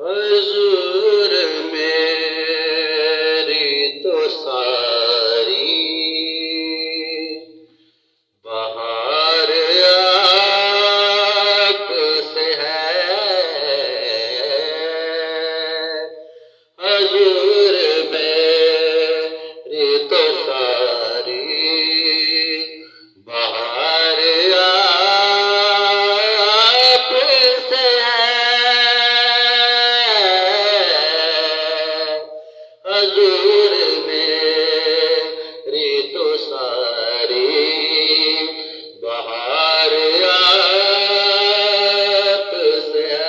हजूर मेरी तो सारी बहार आपसे है। हजूर मेरी तो सारी बहार आपसे हजूर मेरी तो सारी बहार आपसे है।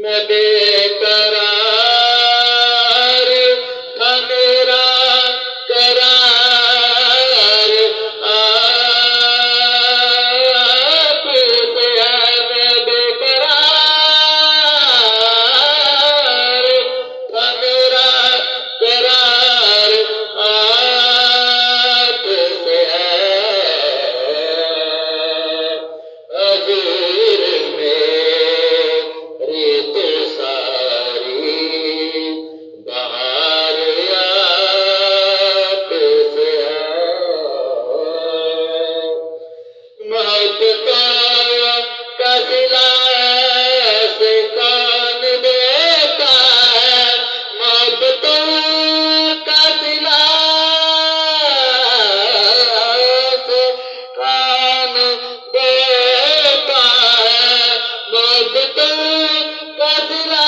मैं बेकरार था मेरा करार आपसे है। मैं बेकरार था मेरा करार आपसे है। हजूर मेरी तो सारी बहार आपसे है। मोहब्बतों का सिला ऐसे कौन देता है। मोहब्बतों का सिला ऐसे कौन देता है। मोहब्बतों का सिला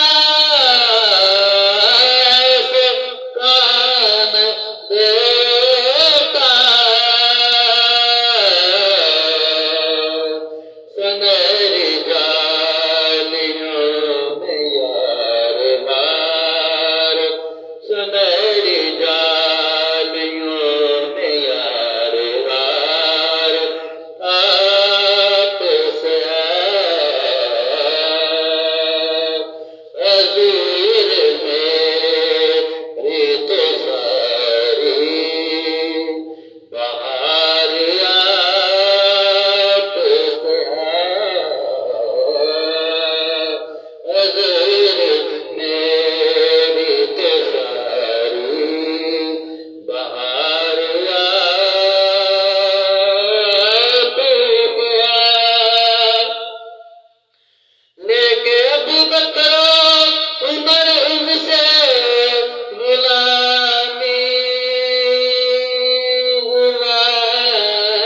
ऐसे कौन देता है। सुनहरी जालियों में यार बार सुनहरी जालियों में यार बार आपसे है। हजूर मेरी तो सारी बहार आपसे है। हजूर मेरी तो सारी बहार आपसे है। लेके अबू बकर उमर उनसे गुलामी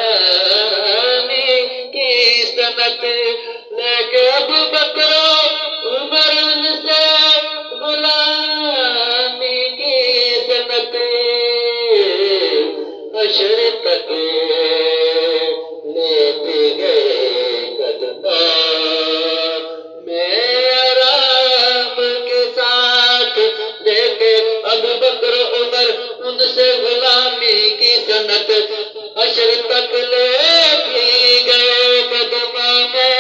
गुलामी की सनत। लेके अबू बकर उमर उनसे गुलामी की सनत। हश्र तक लेते गए कदमों में आराम के साथ। देखे अबू बकर उमर उनसे गुलामी की सनत। हश्र तक लेके गए कदमों में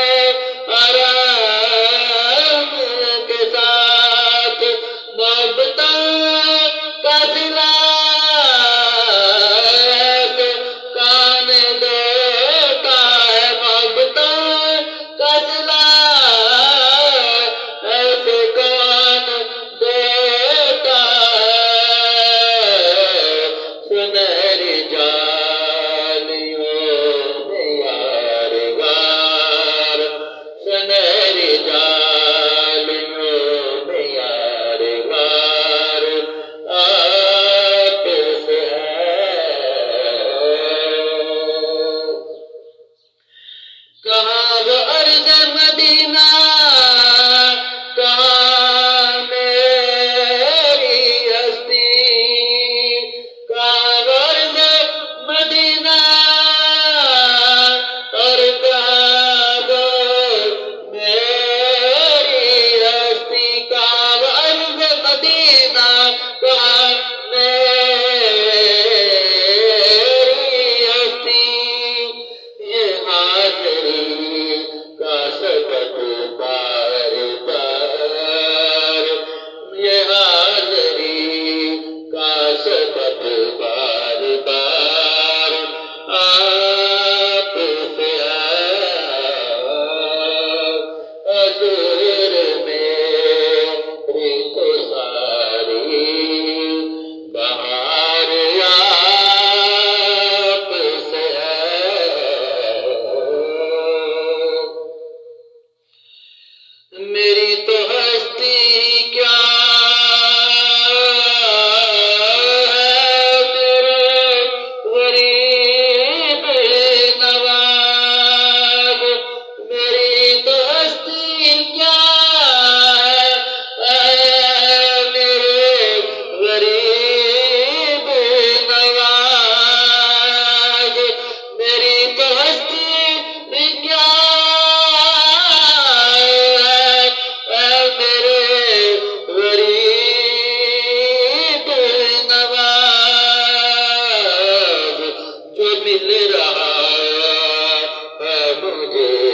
आराम के साथ। मोहब्बतों का सिला ऐसे कौन मुझे